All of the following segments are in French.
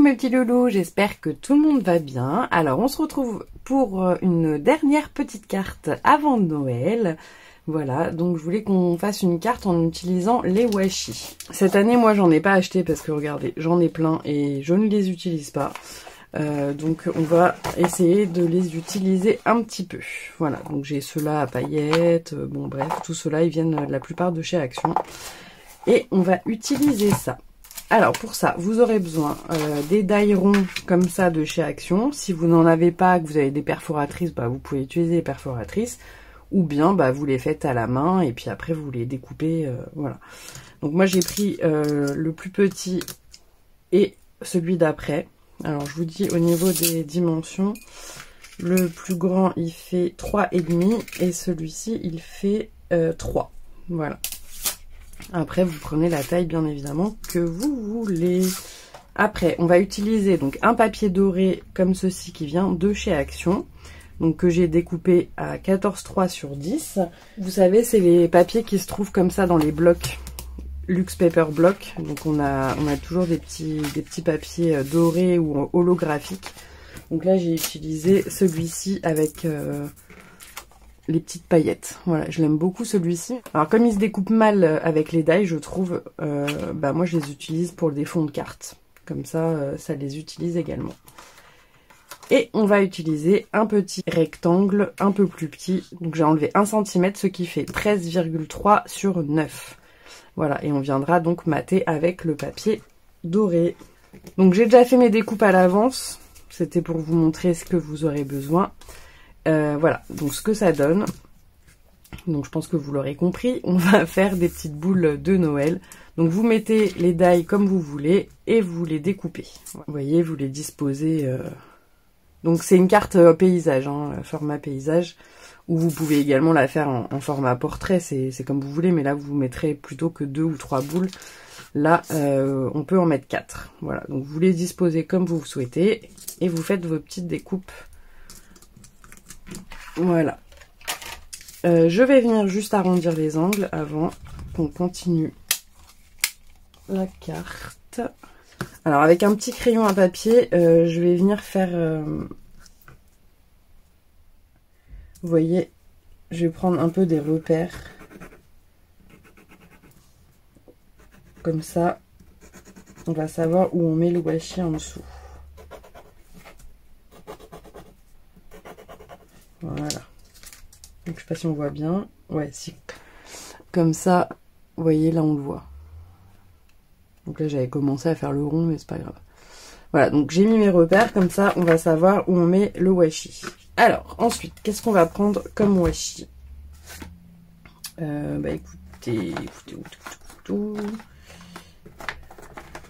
mes petits loulous, j'espère que tout le monde va bien. Alors on se retrouve pour une dernière petite carte avant Noël. Voilà, donc je voulais qu'on fasse une carte en utilisant les washi. Cette année, moi j'en ai pas acheté parce que regardez, j'en ai plein et je ne les utilise pas. Donc on va essayer de les utiliser un petit peu. Voilà, donc j'ai ceux-là à paillettes, bon bref, tout ceux-là ils viennent la plupart de chez Action. Et on va utiliser ça. Alors pour ça, vous aurez besoin des die ronds comme ça de chez Action. Si vous n'en avez pas, que vous avez des perforatrices, bah, vous pouvez utiliser les perforatrices. Ou bien bah, vous les faites à la main et puis après vous les découpez. Voilà. Donc moi j'ai pris le plus petit et celui d'après. Alors je vous dis au niveau des dimensions, le plus grand il fait 3,5 et celui-ci il fait 3. Voilà. Après vous prenez la taille bien évidemment que vous voulez. Après on va utiliser donc un papier doré comme ceci qui vient de chez Action. Donc que j'ai découpé à 14,3 sur 10. Vous savez, c'est les papiers qui se trouvent comme ça dans les blocs Luxe Paper Block. Donc on a toujours des petits papiers dorés ou holographiques. Donc là j'ai utilisé celui-ci avec les petites paillettes. Voilà, je l'aime beaucoup celui-ci. Alors comme il se découpe mal avec les die, je trouve, bah moi je les utilise pour des fonds de cartes. Comme ça, ça les utilise également. Et on va utiliser un petit rectangle un peu plus petit. Donc j'ai enlevé 1 cm, ce qui fait 13,3 sur 9. Voilà, et on viendra donc mater avec le papier doré. Donc j'ai déjà fait mes découpes à l'avance. C'était pour vous montrer ce que vous aurez besoin. Voilà, donc ce que ça donne. Donc je pense que vous l'aurez compris. On va faire des petites boules de Noël. Donc vous mettez les die comme vous voulez et vous les découpez. Vous voyez, vous les disposez... Donc c'est une carte paysage, hein, format paysage, où vous pouvez également la faire en format portrait, c'est comme vous voulez, mais là vous mettrez plutôt que 2 ou 3 boules. Là on peut en mettre 4. Voilà, donc vous les disposez comme vous souhaitez et vous faites vos petites découpes. Voilà. Je vais venir juste arrondir les angles avant qu'on continue la carte. Alors avec un petit crayon à papier, je vais venir faire, vous voyez, je vais prendre un peu des repères, comme ça, on va savoir où on met le washi en dessous. Voilà. Donc je sais pas si on voit bien, ouais si, comme ça, vous voyez là on le voit. Donc là j'avais commencé à faire le rond mais c'est pas grave. Voilà, donc j'ai mis mes repères, comme ça on va savoir où on met le washi. Alors ensuite, qu'est-ce qu'on va prendre comme washi? Bah écoutez.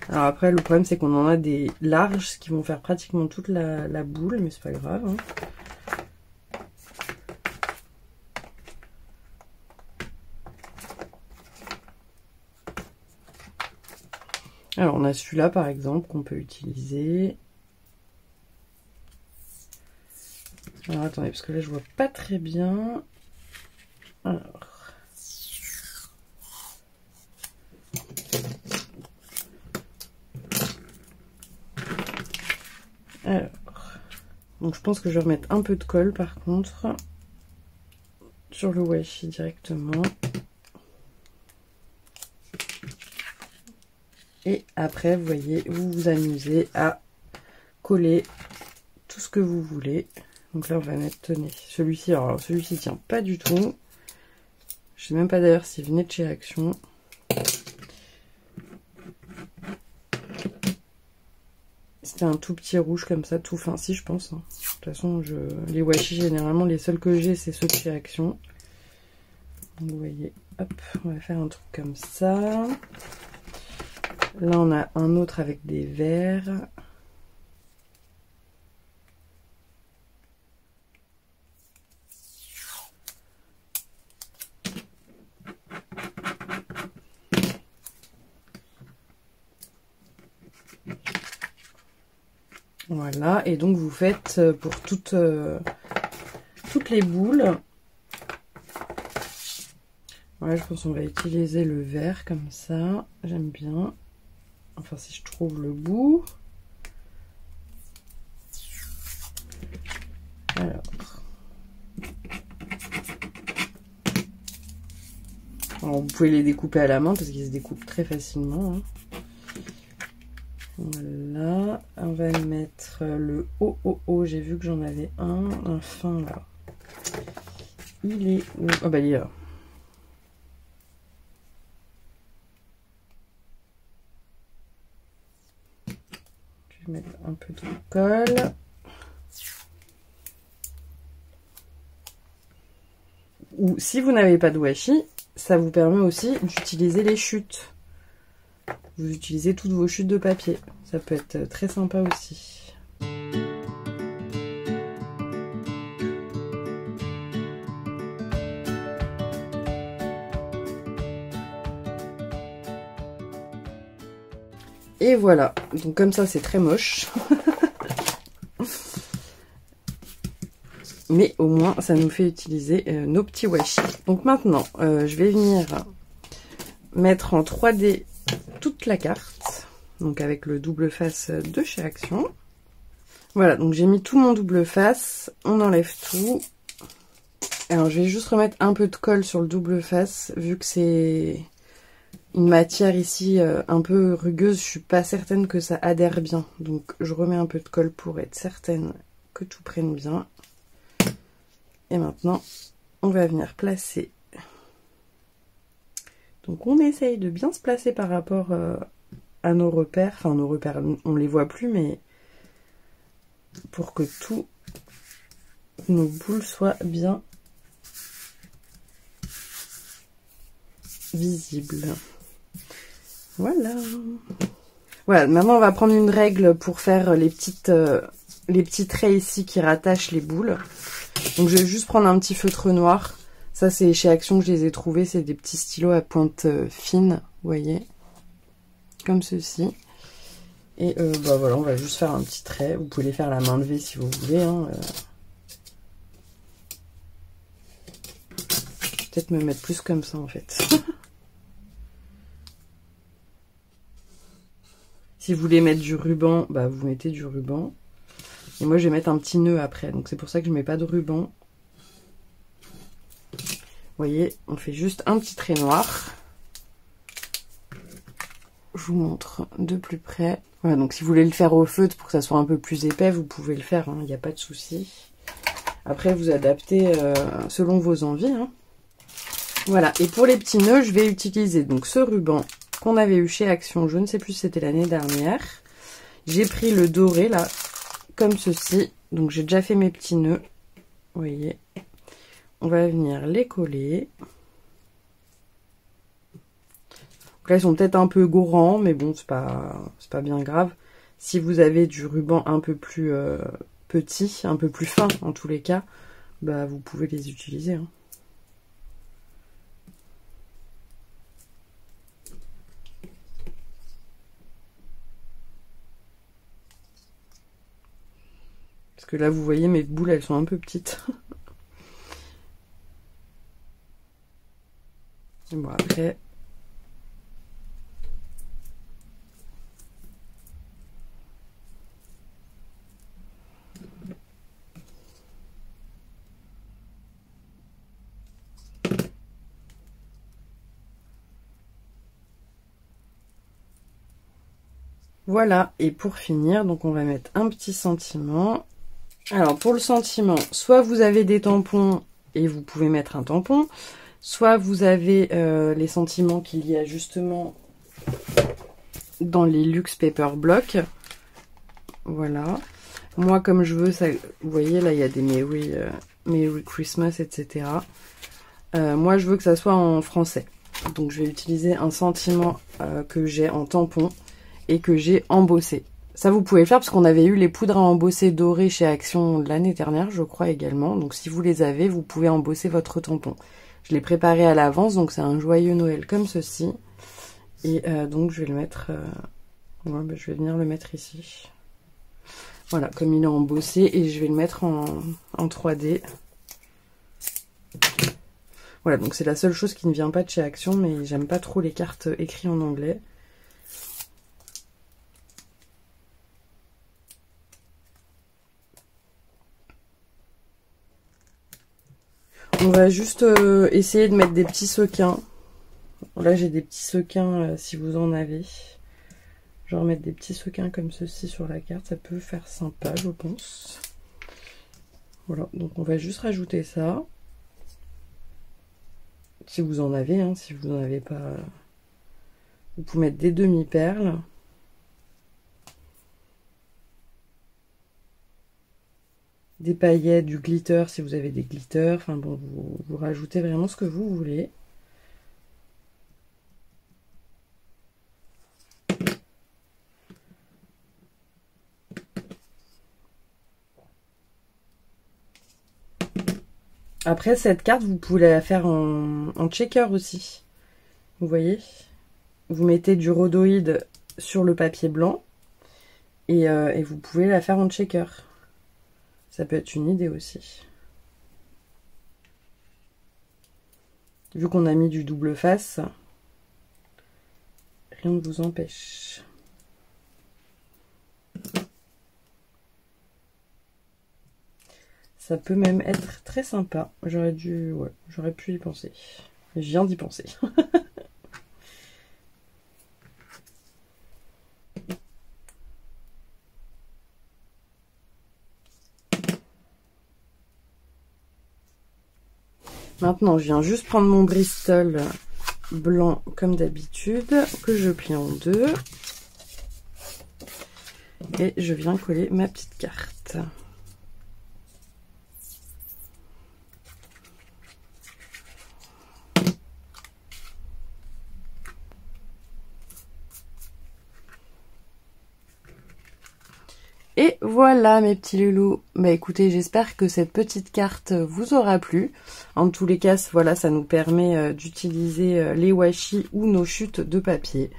Alors après le problème c'est qu'on en a des larges qui vont faire pratiquement toute la boule, mais c'est pas grave. Hein. Alors on a celui-là par exemple qu'on peut utiliser. Alors attendez, parce que là je vois pas très bien. Alors, donc je pense que je vais remettre un peu de colle par contre sur le washi directement. Et après, vous voyez, vous vous amusez à coller tout ce que vous voulez. Donc là, on va mettre, tenez, celui-ci. Alors, celui-ci tient pas du tout. Je sais même pas d'ailleurs s'il venait de chez Action. C'était un tout petit rouge comme ça, tout fin, si je pense. Hein. De toute façon, les washi, généralement, les seuls que j'ai, c'est ceux de chez Action. Donc, vous voyez, hop, on va faire un truc comme ça. Là, on a un autre avec des verres. Voilà, et donc vous faites pour toutes les boules. Voilà, je pense qu'on va utiliser le vert comme ça. J'aime bien. Enfin, si je trouve le bout. Alors, vous pouvez les découper à la main parce qu'ils se découpent très facilement. Hein. Voilà, on va mettre le OOO. J'ai vu que j'en avais un fin là. Il est où? Oh bah il est là. Je vais mettre un peu de colle. Ou si vous n'avez pas de washi, ça vous permet aussi d'utiliser les chutes. Vous utilisez toutes vos chutes de papier. Ça peut être très sympa aussi. Et voilà. Donc comme ça, c'est très moche. Mais au moins, ça nous fait utiliser nos petits washi. Donc maintenant, je vais venir mettre en 3D toute la carte. Donc avec le double face de chez Action. Voilà, donc j'ai mis tout mon double face. On enlève tout. Alors je vais juste remettre un peu de colle sur le double face. Vu que c'est une matière ici un peu rugueuse, je suis pas certaine que ça adhère bien. Donc je remets un peu de colle pour être certaine que tout prenne bien. Et maintenant, on va venir placer. Donc on essaye de bien se placer par rapport à nos repères. Enfin nos repères, on les voit plus, mais pour que tous nos boules soient bien visibles. Voilà. Voilà, maintenant on va prendre une règle pour faire les petits traits ici qui rattachent les boules. Donc je vais juste prendre un petit feutre noir. Ça c'est chez Action que je les ai trouvés. C'est des petits stylos à pointe fine, vous voyez. Comme ceci. Et bah voilà, on va juste faire un petit trait. Vous pouvez les faire à la main levée si vous voulez. Hein. Peut-être me mettre plus comme ça en fait. Si vous voulez mettre du ruban, bah vous mettez du ruban. Et moi je vais mettre un petit nœud après. Donc c'est pour ça que je mets pas de ruban. Vous voyez, on fait juste un petit trait noir. Je vous montre de plus près. Voilà, donc si vous voulez le faire au feutre pour que ça soit un peu plus épais, vous pouvez le faire, il n'y a pas de souci. Après, vous adaptez selon vos envies. Hein. Voilà, et pour les petits nœuds, je vais utiliser donc ce ruban qu'on avait eu chez Action, je ne sais plus si c'était l'année dernière. J'ai pris le doré, là, comme ceci. Donc j'ai déjà fait mes petits nœuds, vous voyez. On va venir les coller. Donc là, ils sont peut-être un peu gourants, mais bon, c'est pas bien grave. Si vous avez du ruban un peu plus petit, un peu plus fin, en tous les cas, bah vous pouvez les utiliser. Hein. Parce que là, vous voyez, mes boules, elles sont un peu petites. Et bon, après... Voilà, et pour finir, donc on va mettre un petit sentiment. Alors pour le sentiment, soit vous avez des tampons et vous pouvez mettre un tampon, soit vous avez les sentiments qu'il y a justement dans les Luxe Paper Block. Voilà. Moi comme je veux, ça, vous voyez là il y a des Merry Christmas, etc. Moi je veux que ça soit en français. Donc je vais utiliser un sentiment que j'ai en tampon et que j'ai embossé. Ça, vous pouvez le faire parce qu'on avait eu les poudres à embosser dorées chez Action l'année dernière, je crois également. Donc, si vous les avez, vous pouvez embosser votre tampon. Je l'ai préparé à l'avance, donc c'est un joyeux Noël comme ceci. Et donc, je vais le mettre... ouais, bah, je vais venir le mettre ici. Voilà, comme il est embossé. Et je vais le mettre en 3D. Voilà, donc c'est la seule chose qui ne vient pas de chez Action, mais j'aime pas trop les cartes écrites en anglais. On va juste essayer de mettre des petits sequins. Là, j'ai des petits sequins si vous en avez. Genre mettre des petits sequins comme ceci sur la carte, ça peut faire sympa, je pense. Voilà, donc on va juste rajouter ça. Si vous en avez, hein, si vous n'en avez pas, vous pouvez mettre des demi-perles. Des paillettes, du glitter si vous avez des glitters. Enfin bon, vous rajoutez vraiment ce que vous voulez. Après, cette carte, vous pouvez la faire en checker aussi. Vous voyez? Vous mettez du rhodoïde sur le papier blanc et vous pouvez la faire en checker. Ça peut être une idée aussi. Vu qu'on a mis du double face, rien ne vous empêche. Ça peut même être très sympa. J'aurais pu y penser. Je viens d'y penser. Maintenant, je viens juste prendre mon Bristol blanc comme d'habitude, que je plie en deux. Et je viens coller ma petite carte. Et voilà mes petits loulous. Bah écoutez, j'espère que cette petite carte vous aura plu. En tous les cas, voilà, ça nous permet d'utiliser les washi ou nos chutes de papier.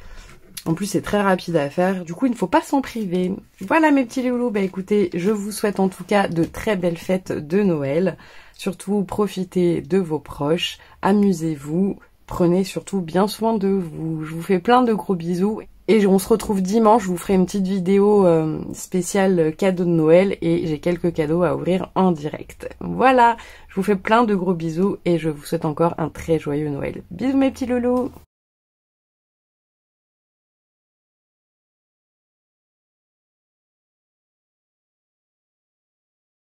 En plus, c'est très rapide à faire. Du coup, il ne faut pas s'en priver. Voilà mes petits loulous. Bah écoutez, je vous souhaite en tout cas de très belles fêtes de Noël. Surtout, profitez de vos proches. Amusez-vous. Prenez surtout bien soin de vous. Je vous fais plein de gros bisous. Et on se retrouve dimanche, je vous ferai une petite vidéo spéciale cadeau de Noël et j'ai quelques cadeaux à ouvrir en direct. Voilà, je vous fais plein de gros bisous et je vous souhaite encore un très joyeux Noël. Bisous mes petits loulous!